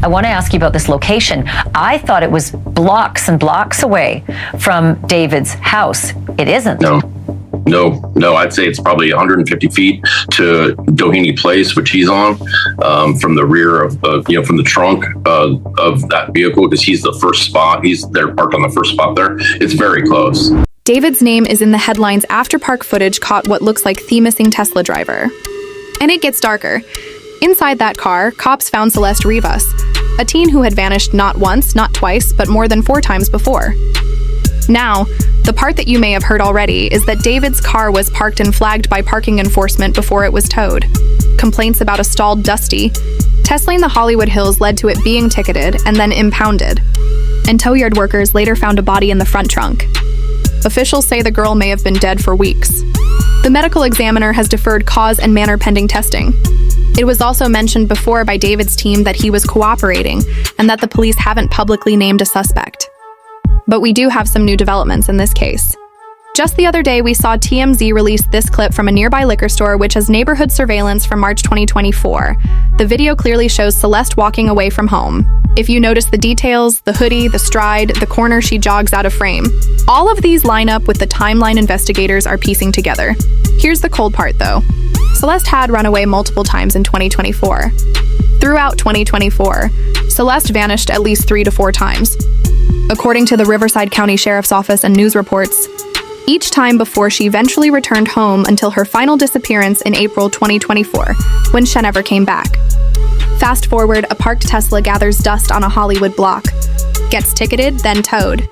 I want to ask you about this location. I thought it was blocks and blocks away from David's house. It isn't. No, I'd say it's probably 150 feet to Doheny Place, which he's on, from the rear of, from the trunk of that vehicle, because he's the first spot. They're parked on the first spot there. It's very close. David's name is in the headlines after park footage caught what looks like the missing Tesla driver. And it gets darker. Inside that car, cops found Celeste Rivas, a teen who had vanished not once, not twice, but more than 4 times before. Now, the part that you may have heard already is that David's car was parked and flagged by parking enforcement before it was towed. Complaints about a stalled Dusty Tesla in the Hollywood Hills led to it being ticketed and then impounded. And tow yard workers later found a body in the front trunk. Officials say the girl may have been dead for weeks. The medical examiner has deferred cause and manner pending testing. It was also mentioned before by David's team that he was cooperating and that the police haven't publicly named a suspect. But we do have some new developments in this case. Just the other day, we saw TMZ release this clip from a nearby liquor store which has neighborhood surveillance from March 2024. The video clearly shows Celeste walking away from home. If you notice the details, the hoodie, the stride, the corner she jogs out of frame, all of these line up with the timeline investigators are piecing together. Here's the cold part though. Celeste had run away multiple times in 2024. Throughout 2024, Celeste vanished at least 3 to 4 times. According to the Riverside County Sheriff's Office and news reports, each time before she eventually returned home until her final disappearance in April 2024, when she never came back. Fast forward, a parked Tesla gathers dust on a Hollywood block, gets ticketed, then towed.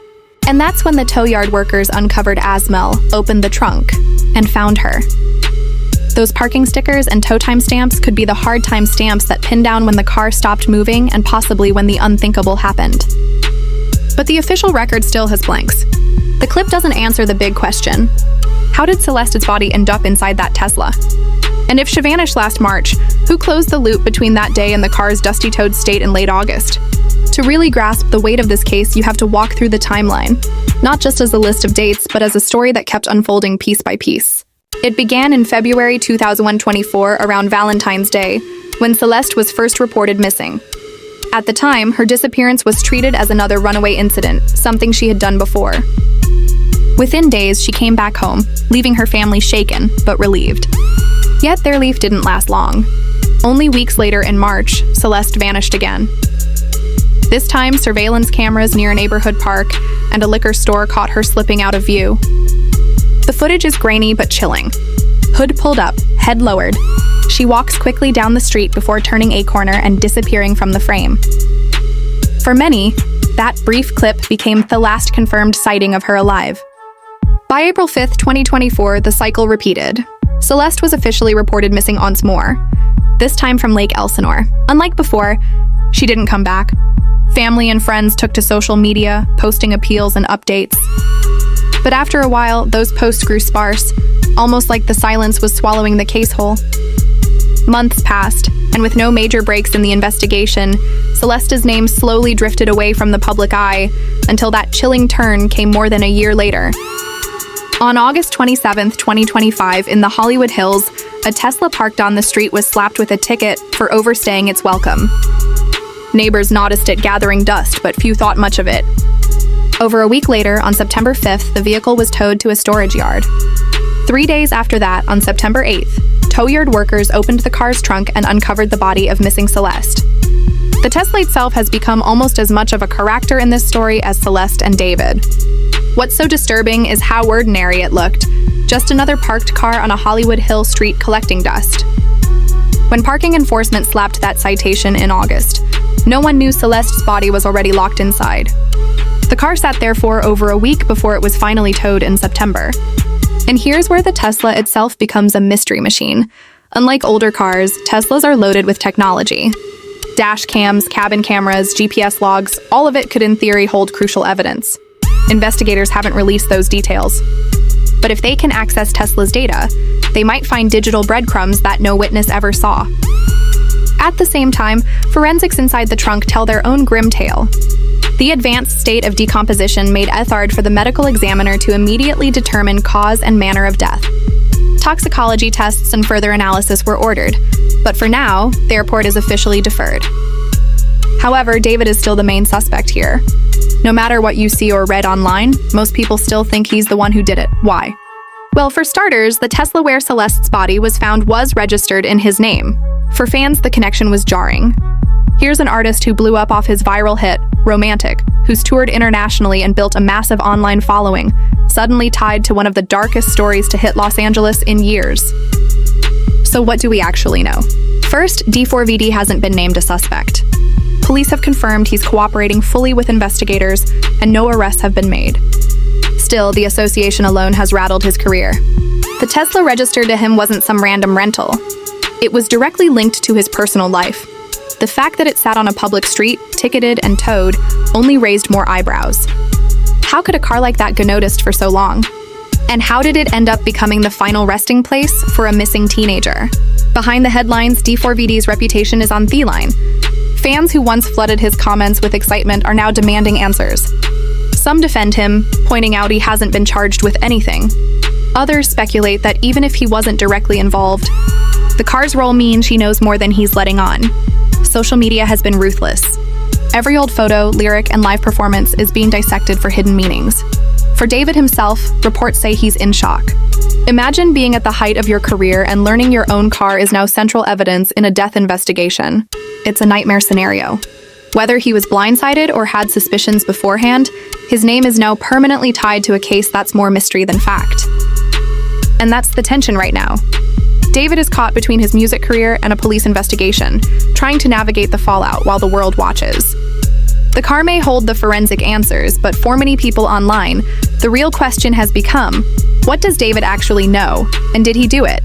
And that's when the tow yard workers uncovered Asmel, opened the trunk, and found her. Those parking stickers and tow time stamps could be the hard time stamps that pin down when the car stopped moving and possibly when the unthinkable happened. But the official record still has blanks. The clip doesn't answer the big question. How did Celeste's body end up inside that Tesla? And if she vanished last March, who closed the loop between that day and the car's dusty-toed state in late August? To really grasp the weight of this case, you have to walk through the timeline, not just as a list of dates, but as a story that kept unfolding piece by piece. It began in February 2024, around Valentine's Day, when Celeste was first reported missing. At the time, her disappearance was treated as another runaway incident, something she had done before. Within days, she came back home, leaving her family shaken, but relieved. Yet their relief didn't last long. Only weeks later in March, Celeste vanished again. This time, surveillance cameras near a neighborhood park and a liquor store caught her slipping out of view. The footage is grainy but chilling. Hood pulled up, head lowered. She walks quickly down the street before turning a corner and disappearing from the frame. For many, that brief clip became the last confirmed sighting of her alive. By April 5th, 2024, the cycle repeated. Celeste was officially reported missing once more, this time from Lake Elsinore. Unlike before, she didn't come back. Family and friends took to social media, posting appeals and updates. But after a while, those posts grew sparse, almost like the silence was swallowing the case whole. Months passed, and with no major breaks in the investigation, Celeste's name slowly drifted away from the public eye until that chilling turn came more than a year later. On August 27, 2025, in the Hollywood Hills, a Tesla parked on the street was slapped with a ticket for overstaying its welcome. Neighbors noticed it gathering dust, but few thought much of it. Over a week later, on September 5th, the vehicle was towed to a storage yard. 3 days after that, on September 8th, tow yard workers opened the car's trunk and uncovered the body of missing Celeste. The Tesla itself has become almost as much of a character in this story as Celeste and David. What's so disturbing is how ordinary it looked, just another parked car on a Hollywood Hill street collecting dust. When parking enforcement slapped that citation in August, no one knew Celeste's body was already locked inside. The car sat there for over a week before it was finally towed in September. And here's where the Tesla itself becomes a mystery machine. Unlike older cars, Teslas are loaded with technology. Dash cams, cabin cameras, GPS logs, all of it could in theory hold crucial evidence. Investigators haven't released those details. But if they can access Tesla's data, they might find digital breadcrumbs that no witness ever saw. At the same time, forensics inside the trunk tell their own grim tale. The advanced state of decomposition made it hard for the medical examiner to immediately determine cause and manner of death. Toxicology tests and further analysis were ordered, but for now, the report is officially deferred. However, David is still the main suspect here. No matter what you see or read online, most people still think he's the one who did it. Why? Well, for starters, the Tesla where Celeste's body was found was registered in his name. For fans, the connection was jarring. Here's an artist who blew up off his viral hit, Romantic, who's toured internationally and built a massive online following, suddenly tied to one of the darkest stories to hit Los Angeles in years. So what do we actually know? First, D4vd hasn't been named a suspect. Police have confirmed he's cooperating fully with investigators, and no arrests have been made. Still, the association alone has rattled his career. The Tesla registered to him wasn't some random rental. It was directly linked to his personal life. The fact that it sat on a public street, ticketed and towed, only raised more eyebrows. How could a car like that go noticed for so long? And how did it end up becoming the final resting place for a missing teenager? Behind the headlines, D4vd's reputation is on the line. Fans who once flooded his comments with excitement are now demanding answers. Some defend him, pointing out he hasn't been charged with anything. Others speculate that even if he wasn't directly involved, the car's role means he knows more than he's letting on. Social media has been ruthless. Every old photo, lyric, and live performance is being dissected for hidden meanings. For David himself, reports say he's in shock. Imagine being at the height of your career and learning your own car is now central evidence in a death investigation. It's a nightmare scenario. Whether he was blindsided or had suspicions beforehand, his name is now permanently tied to a case that's more mystery than fact. And that's the tension right now. David is caught between his music career and a police investigation, trying to navigate the fallout while the world watches. The car may hold the forensic answers, but for many people online, the real question has become, what does David actually know, and did he do it?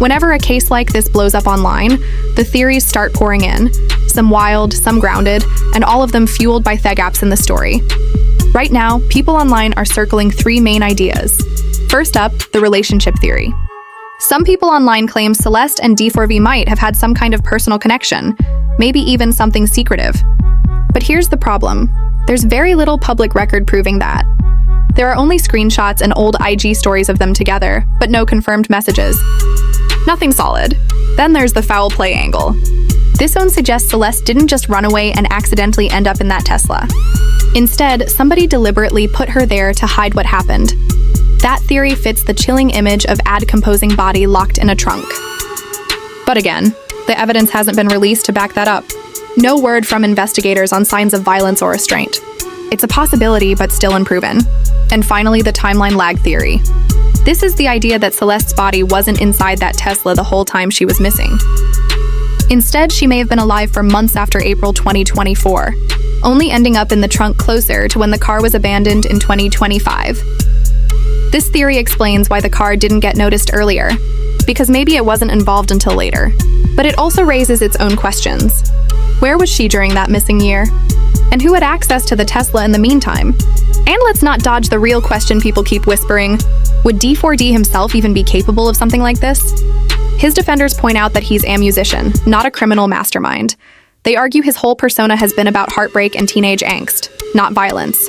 Whenever a case like this blows up online, the theories start pouring in, some wild, some grounded, and all of them fueled by the gaps in the story. Right now, people online are circling three main ideas. First up, the relationship theory. Some people online claim Celeste and D4v might have had some kind of personal connection, maybe even something secretive. But here's the problem. There's very little public record proving that. There are only screenshots and old IG stories of them together, but no confirmed messages. Nothing solid. Then there's the foul play angle. This one suggests Celeste didn't just run away and accidentally end up in that Tesla. Instead, somebody deliberately put her there to hide what happened. That theory fits the chilling image of ad-composing body locked in a trunk. But again, the evidence hasn't been released to back that up. No word from investigators on signs of violence or restraint. It's a possibility, but still unproven. And finally, the timeline lag theory. This is the idea that Celeste's body wasn't inside that Tesla the whole time she was missing. Instead, she may have been alive for months after April 2024, only ending up in the trunk closer to when the car was abandoned in 2025. This theory explains why the car didn't get noticed earlier, because maybe it wasn't involved until later. But it also raises its own questions. Where was she during that missing year? And who had access to the Tesla in the meantime? And let's not dodge the real question people keep whispering. Would D4d himself even be capable of something like this? His defenders point out that he's a musician, not a criminal mastermind. They argue his whole persona has been about heartbreak and teenage angst, not violence.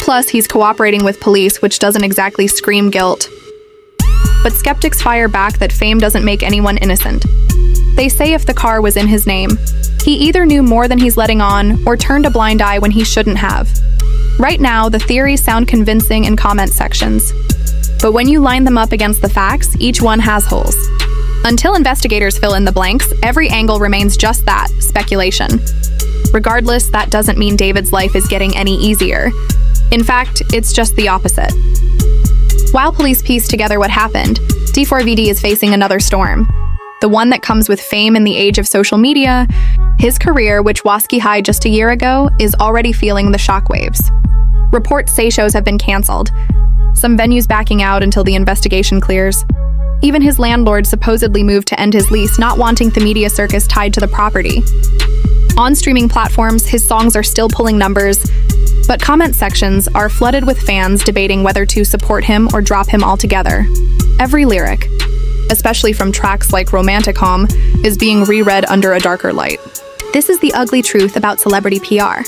Plus, he's cooperating with police, which doesn't exactly scream guilt. But skeptics fire back that fame doesn't make anyone innocent. They say if the car was in his name, he either knew more than he's letting on or turned a blind eye when he shouldn't have. Right now, the theories sound convincing in comment sections. But when you line them up against the facts, each one has holes. Until investigators fill in the blanks, every angle remains just that, speculation. Regardless, that doesn't mean David's life is getting any easier. In fact, it's just the opposite. While police piece together what happened, D4vd is facing another storm. The one that comes with fame in the age of social media. His career, which was sky high just a year ago, is already feeling the shockwaves. Reports say shows have been canceled, some venues backing out until the investigation clears. Even his landlord supposedly moved to end his lease, not wanting the media circus tied to the property. On streaming platforms, his songs are still pulling numbers, but comment sections are flooded with fans debating whether to support him or drop him altogether. Every lyric, especially from tracks like Romantic Home, is being reread under a darker light. This is the ugly truth about celebrity PR.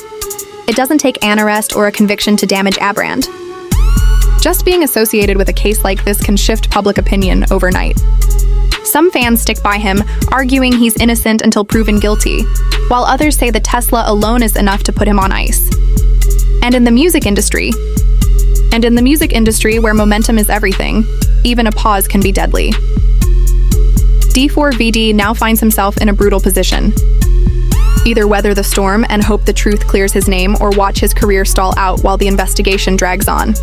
It doesn't take an arrest or a conviction to damage a brand. Just being associated with a case like this can shift public opinion overnight. Some fans stick by him, arguing he's innocent until proven guilty, while others say the Tesla alone is enough to put him on ice. And in the music industry, where momentum is everything, even a pause can be deadly. D4vd now finds himself in a brutal position. Either weather the storm and hope the truth clears his name, or watch his career stall out while the investigation drags on.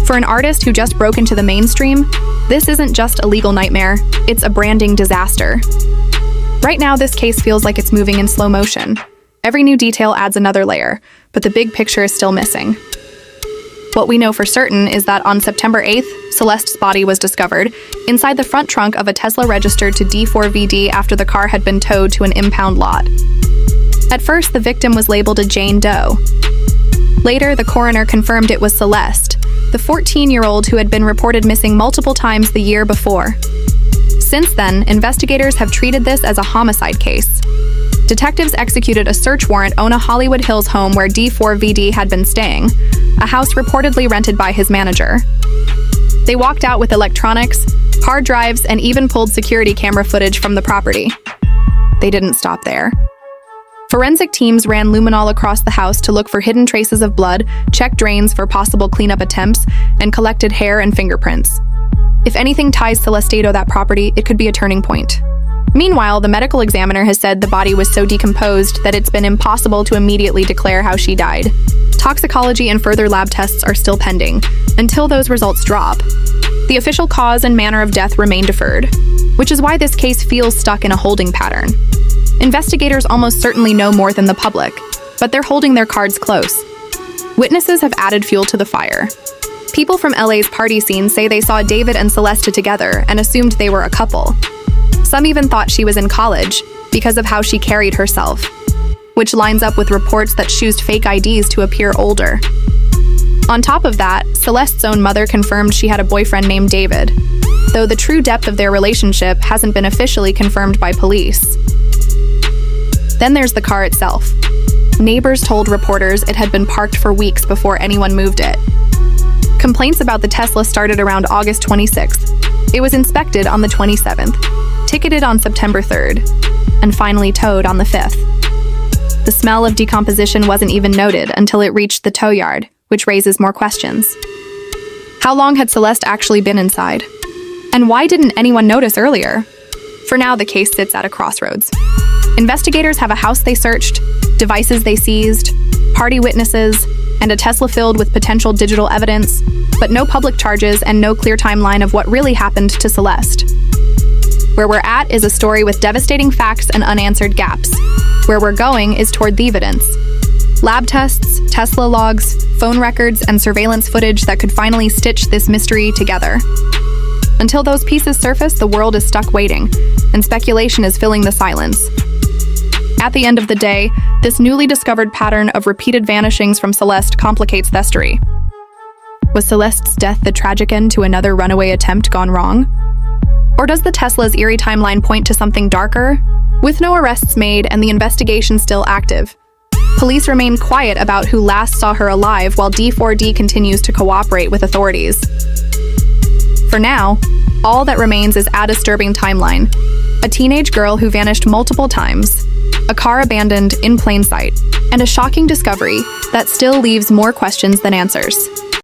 For an artist who just broke into the mainstream, this isn't just a legal nightmare, it's a branding disaster. Right now, this case feels like it's moving in slow motion. Every new detail adds another layer, but the big picture is still missing. What we know for certain is that on September 8th, Celeste's body was discovered inside the front trunk of a Tesla registered to D4vd after the car had been towed to an impound lot. At first, the victim was labeled a Jane Doe. Later, the coroner confirmed it was Celeste, the 14-year-old who had been reported missing multiple times the year before. Since then, investigators have treated this as a homicide case. Detectives executed a search warrant on a Hollywood Hills home where D4vd had been staying, a house reportedly rented by his manager. They walked out with electronics, hard drives, and even pulled security camera footage from the property. They didn't stop there. Forensic teams ran luminol across the house to look for hidden traces of blood, checked drains for possible cleanup attempts, and collected hair and fingerprints. If anything ties Celeste to that property, it could be a turning point. Meanwhile, the medical examiner has said the body was so decomposed that it's been impossible to immediately declare how she died. Toxicology and further lab tests are still pending, until those results drop. The official cause and manner of death remain deferred, which is why this case feels stuck in a holding pattern. Investigators almost certainly know more than the public, but they're holding their cards close. Witnesses have added fuel to the fire. People from LA's party scene say they saw David and Celeste together and assumed they were a couple. Some even thought she was in college because of how she carried herself, which lines up with reports that she used fake IDs to appear older. On top of that, Celeste's own mother confirmed she had a boyfriend named David, though the true depth of their relationship hasn't been officially confirmed by police. Then there's the car itself. Neighbors told reporters it had been parked for weeks before anyone moved it. Complaints about the Tesla started around August 26th. It was inspected on the 27th, ticketed on September 3rd, and finally towed on the 5th. The smell of decomposition wasn't even noted until it reached the tow yard, which raises more questions. How long had Celeste actually been inside? And why didn't anyone notice earlier? For now, the case sits at a crossroads. Investigators have a house they searched, devices they seized, party witnesses, and a Tesla filled with potential digital evidence, but no public charges and no clear timeline of what really happened to Celeste. Where we're at is a story with devastating facts and unanswered gaps. Where we're going is toward the evidence. Lab tests, Tesla logs, phone records, and surveillance footage that could finally stitch this mystery together. Until those pieces surface, the world is stuck waiting, and speculation is filling the silence. At the end of the day, this newly discovered pattern of repeated vanishings from Celeste complicates the story. Was Celeste's death the tragic end to another runaway attempt gone wrong? Or does the Tesla's eerie timeline point to something darker? With no arrests made and the investigation still active, police remain quiet about who last saw her alive while D4vd continues to cooperate with authorities. For now, all that remains is a disturbing timeline. A teenage girl who vanished multiple times, a car abandoned in plain sight, and a shocking discovery that still leaves more questions than answers.